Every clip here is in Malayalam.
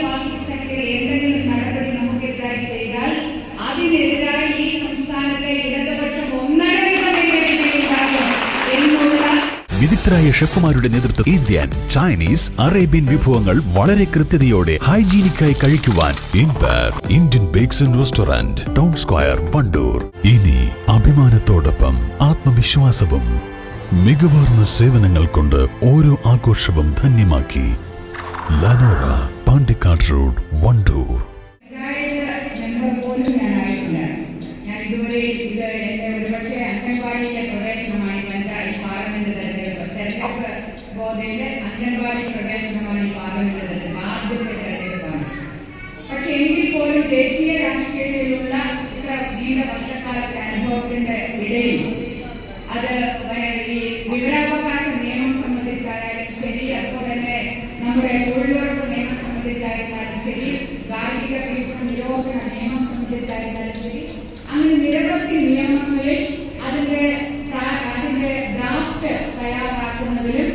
ഫാസിസ്റ്റ് ശക്തികൾ എന്തെങ്കിലും നടപടി നമുക്കെതിരായി ചെയ്താൽ അതിനെതിരായി ഈ സംസ്ഥാനത്തെ ഇടതുപക്ഷം ഒന്നടങ്കം എന്നുള്ള വിദഗ്ധരായ ഷെഫുമാരുടെ നേതൃത്വത്തിൽ ഇന്ത്യൻ, ചൈനീസ്, അറേബ്യൻ വിഭവങ്ങൾ വളരെ കൃത്യതയോടെ ഹൈജീനിക്കായി കഴിക്കുവാൻ Indian bakes and restaurant, town square, Wandoor. ഇനി അഭിമാനത്തോടൊപ്പം ആത്മവിശ്വാസവും. മികവാർന്ന സേവനങ്ങൾ കൊണ്ട് ഓരോ ആഘോഷവും ധന്യമാക്കി. ലനോറ, പാണ്ടിക്കാട് റോഡ്, വണ്ടൂർ. അംഗൻവാടി പ്രവേശനമാണ് ഈ പാർലമെന്റ് ആദ്യത്തെ തെരഞ്ഞെടുപ്പാണ്. പക്ഷെ എങ്കിൽ പോലും ദേശീയ രാഷ്ട്രീയത്തിലുള്ള ഇത്ര നീണ്ട വർഷക്കാലത്തെ അനുഭവത്തിന്റെ ഇടയിൽ അത് ഈ വിവരാവകാശ നിയമം സംബന്ധിച്ചായാലും ശരി, അതുപോലെ തന്നെ നമ്മുടെ തൊഴിലുറപ്പ് നിയമം സംബന്ധിച്ചായിരുന്നാലും ശരി, ഗാർഹിക പീഡന നിരോധന നിയമം സംബന്ധിച്ചായിരുന്നാലും ശരി, അങ്ങനെ നിരവധി നിയമങ്ങളിൽ അതിന്റെ ഡ്രാഫ്റ്റ് തയ്യാറാക്കുന്നതിലും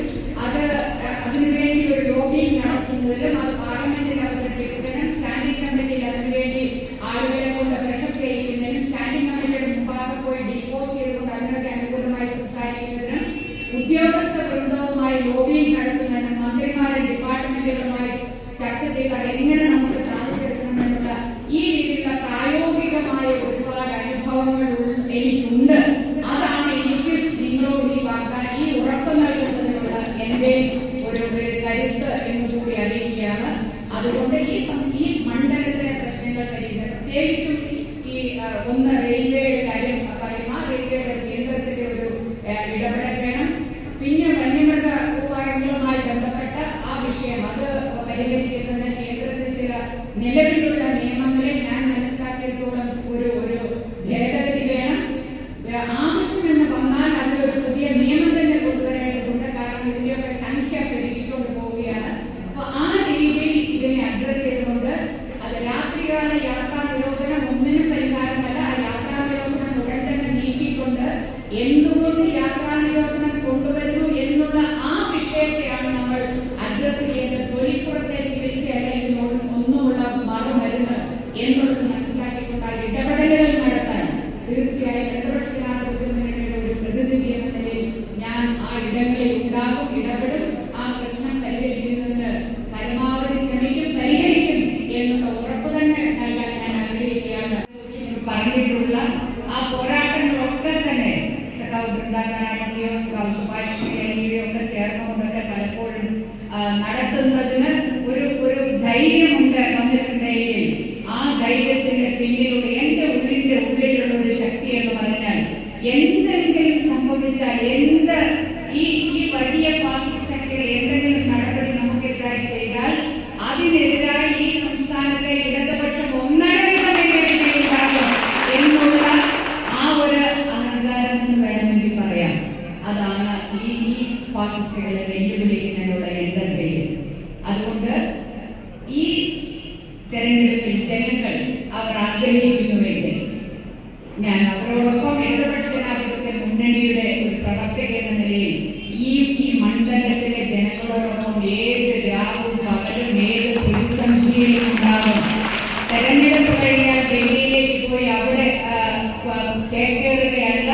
അതിനുവേണ്ടി ഒരു ലോബിംഗ് നടത്തുന്നതിലും അത് പാർലമെന്റിൽ അവതരിപ്പിക്കുന്നതിനും സ്റ്റാൻഡിംഗ് കമ്മിറ്റിയിൽ അതിനുവേണ്ടി ആളുകളെ കൊണ്ട് പ്രഷർ ചെയ്യിക്കുന്നതിനും സ്റ്റാൻഡിംഗ് കമ്മിറ്റിയുടെ മുമ്പാകെ പോയി ഡിപ്പോസ് ചെയ്തുകൊണ്ട് അതിനൊക്കെ അനുകൂലമായി സംസാരിക്കുന്നതിനും ഉദ്യോഗസ്ഥ വൃന്ദവുമായി ലോബിംഗ് നടത്തുന്നതിനും മന്ത്രിമാരും ഡിപ്പാർട്ട്മെന്റുകളുമായി ചർച്ച ചെയ്ത് എങ്ങനെ നമുക്ക് സാധിച്ചെടുക്കണമെന്നുള്ള ഈ രീതിയിലുള്ള പ്രായോഗികമായ ഒരുപാട് അനുഭവങ്ങൾ എനിക്കുണ്ട്. അതാണ് എനിക്ക് നിങ്ങളോട് ഈ ഉറപ്പ് നൽകുന്നതിനുള്ള എന്റെ ഒരു കരുത്ത് എന്ന് കൂടി അറിയുകയാണ്. അതുകൊണ്ട് ഈ മണ്ഡലത്തിലെ പ്രശ്നങ്ങൾ പരിഹരിക്കുക, പ്രത്യേകിച്ചും ഈ ഒന്ന് റെയിൽവേയുടെ കാര്യം പറയും, ആ റെയിൽവേയുടെ കേന്ദ്രത്തിന്റെ ഒരു ഇടപെടൽ വേണം. പിന്നെ വന്യമൃഗ ഉപായങ്ങളുമായി ബന്ധപ്പെട്ട ആ വിഷയം അത് പരിഹരിക്കുന്നതിന് കേന്ദ്രത്തിൽ ചില നിലവിലുള്ള നിയമങ്ങളിൽ ഞാൻ മനസ്സിലാക്കിയിട്ടുള്ള ഒരു ഭേദഗതി വേണം. ആവശ്യമെന്ന് വന്നാൽ അതിലൊരു പുതിയ നിയമം തന്നെ കൊണ്ടുവരേണ്ടതുണ്ട്. കാരണം ഇതിന്റെയൊക്കെ സംഖ്യ പെരുകിക്കൊണ്ട് പോവുകയാണ്. അപ്പൊ ആ രീതിയിൽ ഇതിനെ അഡ്രസ് ചെയ്തുകൊണ്ട് അത് രാത്രികാല യാത്രാ നിരോധനം ഒന്നിനും പരിഹാരമല്ല. ആ യാത്രാ നിരോധനം ഉടൻ തന്നെ നീക്കിക്കൊണ്ട് എന്തുകൊണ്ട് യാത്രാ നിരോധനം കൊണ്ടുവരുന്നു എന്നുള്ള ആ വിഷയത്തെയാണ് നമ്മൾ അഡ്രസ് ചെയ്യേണ്ടത്. തൊഴിൽപ്പുറത്തെ ചികിത്സ അല്ലെങ്കിൽ ഒന്നുമുള്ള മറുമരുന്ന് എന്നുള്ളത് മനസ്സിലാക്കിക്കൊണ്ട് ആ ഇടപെടലുകൾ നടത്താൻ തീർച്ചയായും ഇടതുപക്ഷ ജനാധിപത്യ മുന്നണിയുടെ ഒരു പ്രതിനിധി എന്ന നിലയിൽ ഞാൻ ആ ഇടങ്ങളിൽ ഉണ്ടാകും, ഇടപെടും. ആ പ്രശ്നം പരിഹരിക്കുന്നതിന് പരമാവധി ശ്രമിക്കും, പരിഹരിക്കും എന്നുള്ള ഉറപ്പ് തന്നെ നൽകാൻ ഞാൻ ആഗ്രഹിക്കുകയാണ്. പറഞ്ഞിട്ടുള്ള ആ പോരാട്ടങ്ങളൊക്കെ തന്നെ സഖാവ് ബൃന്ദാകാരാണെങ്കിലോ സഖാവ് സുഭാഷ് ശ്രീയോ ഒക്കെ ചേർന്നുകൊണ്ടൊക്കെ പലപ്പോഴും നടത്തുന്നതിന് ഒരു ധൈര്യമുണ്ട് വന്നിട്ടുണ്ടെങ്കിൽ ആ ധൈര്യത്തിന്റെ പിന്നിലുള്ള എന്റെ ഉള്ളിലുള്ള ഒരു ശക്തി എന്ന് പറഞ്ഞാൽ എന്തെങ്കിലും സംഭവിച്ചാൽ ഈ വലിയ ഫാസിസ്റ്റ് ശക്തികൾ എന്തെങ്കിലും നടപടി നമുക്കെതിരായി ചെയ്താൽ അതിനെതിരായി ഈ സംസ്ഥാനത്തെ ഇടതുപക്ഷം ഒന്നടങ്കം എന്നുള്ള ആ ഒരു അഹങ്കാരം എന്ന് വേണമെങ്കിൽ പറയാം. അതാണ് ഈ ഫാസിസ്റ്റുകളെ വെല്ലുവിളിക്കുന്നതിനുള്ള എന്റെ ധൈര്യം. അതുകൊണ്ട് ഈ തെരഞ്ഞെടുപ്പിൽ ജനങ്ങൾ അവർ ആഗ്രഹിക്കുന്നുവെങ്കിൽ ഞാൻ അവരോടൊപ്പം ഇടതുപക്ഷ ജനാധിപത്യ മുന്നണിയുടെ ഒരു പ്രവർത്തക എന്ന നിലയിൽ ഈ മണ്ഡലത്തിലെ ജനങ്ങളോടൊപ്പം ഏത് രാവും പകലും ഏത് പ്രതിസന്ധിയിലും ഉണ്ടാകും. തെരഞ്ഞെടുപ്പ് കഴിഞ്ഞാൽ ഡൽഹിയിലേക്ക് പോയി അവിടെ ചേക്കേറുകയല്ല.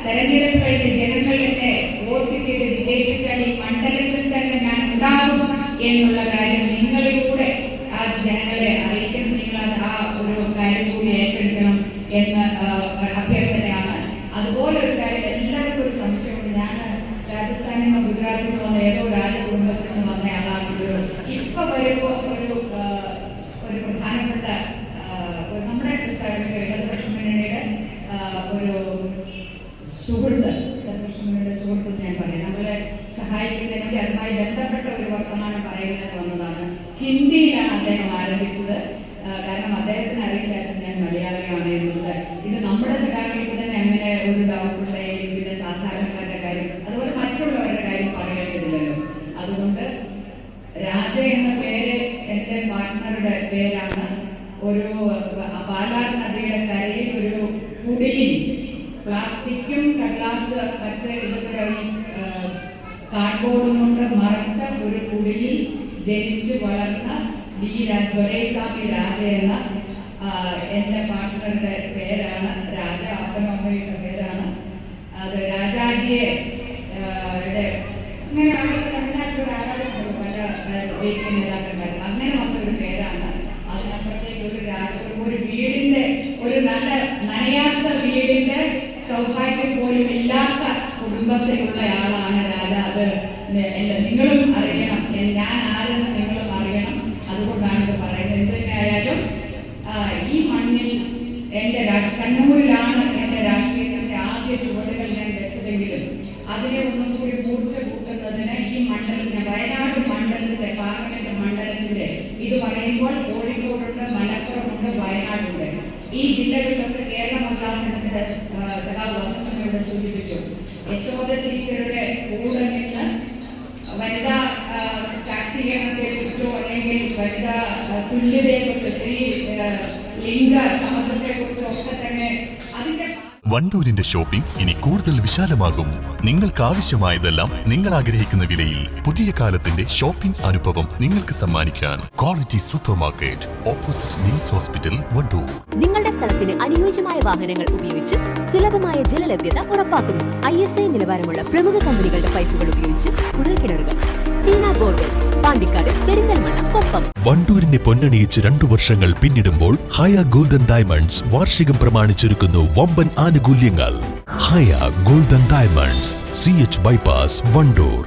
തെരഞ്ഞെടുപ്പ് കഴിഞ്ഞ് ജനങ്ങൾ എന്നെ വോട്ട് ചെയ്ത് വിജയിപ്പിച്ചാൽ ഈ മണ്ഡലത്തിൽ തന്നെ ഞാൻ ഉണ്ടാകും എന്നുള്ള കാര്യം നിങ്ങളിലൂടെ ആ ജനങ്ങളെ അറിയിക്കണം. നിങ്ങൾ ആ ഒരു കാര്യം കൂടി ഏറ്റെടുക്കണം എന്ന അഭ്യർത്ഥനയാണ്. അതുപോലെ ഒരു കാര്യം എല്ലാവർക്കും ഒരു സംശയമുണ്ട്. ഞാൻ രാജസ്ഥാനിൽ നിന്ന് ഗുജറാത്തിൽ നിന്ന് വന്ന ഏതോ രാജകുടുംബത്തിൽ നിന്ന് വന്ന ആളാണ്. ഇപ്പൊ വരുമ്പോൾ ഒരു പ്രധാനപ്പെട്ട നമ്മുടെ ഇടതുപക്ഷ മുന്നണിയുടെ ഒരു സുഹൃത്ത്, ഇടതുപക്ഷ മുന്നണിയുടെ സുഹൃത്ത് ഞാൻ പറയാം, നമ്മളെ സഹായിക്കുന്നതിനൊക്കെ അതുമായി ബന്ധപ്പെട്ട ഒരു വർത്തമാനം പറയുന്നതിന് വന്നതാണ്. ഹിന്ദിയിലാണ് അദ്ദേഹം ആരംഭിച്ചത്. കാരണം അദ്ദേഹത്തിന് അറിയില്ലായിരുന്നു ഞാൻ മലയാളിയാണ് എന്നുള്ളത്. ഇത് നമ്മുടെ സഹായിക്ക് തന്നെ അങ്ങനെ ഒരു ഡൗട്ട് ഉണ്ടെങ്കിൽ പിന്നെ സാധാരണക്കാരുടെ കാര്യം അതുപോലെ മറ്റുള്ളവരുടെ കാര്യം പറയേണ്ടതില്ലല്ലോ. അതുകൊണ്ട് രാജ എന്ന പേര് എൻ്റെ പാർട്ട്ണറുടെ പേരാണ്. ഒരു പാലാർ നദിയുടെ കരയിൽ ഒരു കുടിലിൽ പ്ലാസ്റ്റിക്കും കടലാസ് മറ്റേ ഇതൊക്കെ കാർഡ്ബോർഡും കൊണ്ട് മറച്ച ഒരു കുടിലിൽ ജനിച്ചു വളർന്ന ദൊരൈസ്വാമി രാജ എന്ന എൻ്റെ പാർട്ട്ണറുടെ പേരാണ്. രാജ അപ്പനും അമ്മയുടെ പേരാണ് അത്. രാജാജിയെ അങ്ങനെ തമിഴ്നാട്ടിലൊരു ആരാധന പല ദേശീയ നേതാക്കന്മാരും അങ്ങനെ വന്നൊരു പേരാണ്. അതിനപ്പുറത്തേക്ക് ഒരു വീടിന്റെ, ഒരു നല്ല നനയാത്ത വീടിന്റെ സൗഭാഗ്യം പോലും ഇല്ലാത്ത കുടുംബത്തിലുള്ള ആളാണ് രാജ. അത് നിങ്ങളും അറിയണം, ഞാൻ ആരെന്ന് നിങ്ങളും അറിയണം. അതുകൊണ്ടാണ് ഇത് പറയുന്നത്. എന്തിനായാലും ഈ മണ്ണിൽ എൻ്റെ കണ്ണൂരിലാണ് എൻ്റെ രാഷ്ട്രീയത്തിന്റെ ആദ്യ ചുവടുകൾ ഞാൻ വെച്ചതെങ്കിലും അതിനെ ഒന്നും കൂടി മൂർച്ച കൂട്ടുന്നതിന് ഈ മണ്ഡലത്തിന്, വയനാട് മണ്ഡലത്തിലെ പാർലമെന്റ് മണ്ഡലത്തിന്റെ, ഇത് പറയുമ്പോൾ കോഴിക്കോടുണ്ട്, മലപ്പുറമുണ്ട്, വയനാടുണ്ട്. ഈ ജില്ലകളിലൊക്കെ കേരള മന്ത്രാസനത്തിന്റെ സഖാവ് വസന്തനോട് സൂചിപ്പിച്ചു. യശോദ ടീച്ചറുടെ കൂടെ നിന്ന് വനിതാ ശാക്തീകരണത്തെ കുറിച്ചോ അല്ലെങ്കിൽ വനിതാ തുല്യതയെ കുറിച്ചോ, സ്ത്രീ ലിംഗ സമത്വത്തെ കുറിച്ചോ ഒക്കെ തന്നെ അതിന്റെ വണ്ടൂരിന്റെ ഷോപ്പിംഗ് ഇനി കൂടുതൽ വിശാലമാകും. നിങ്ങൾക്ക് ആവശ്യമായതെല്ലാം നിങ്ങൾ ആഗ്രഹിക്കുന്ന വിലയിൽ പുതിയ കാലത്തിന്റെ ഷോപ്പിംഗ് അനുഭവം നിങ്ങൾക്ക് സമ്മാനിക്കാൻ quality super market, opposite NIMS hospital, Wandoor. നിങ്ങളുടെ സ്ഥലത്തിന് അനുയോജ്യമായ വാഹനങ്ങൾ ഉപയോഗിച്ച് സുലഭമായ ജലലഭ്യത ഉറപ്പാക്കുന്നു. ISI നിലവാരമുള്ള പ്രമുഖ കമ്പനികളുടെ പൈപ്പുകൾ ഉപയോഗിച്ച് കുഴൽക്കിണറുകൾ, ടീന ബോർവെൽസ്, പാണ്ടിക്കാട്, പെരിന്തൽമണ്ണ, കൊപ്പം. വണ്ടൂരിനെ പൊന്നണിയിച്ച് 2 വർഷങ്ങൾ പിന്നിടുമ്പോൾ ഹയ ഗോൾഡൻ ഡയമണ്ട്സ് വാർഷികം പ്രമാണിച്ചൊരുക്കുന്നു വമ്പൻ ആനുകൂല്യങ്ങൾ. Haya golden diamonds, CH bypass, Wandoor.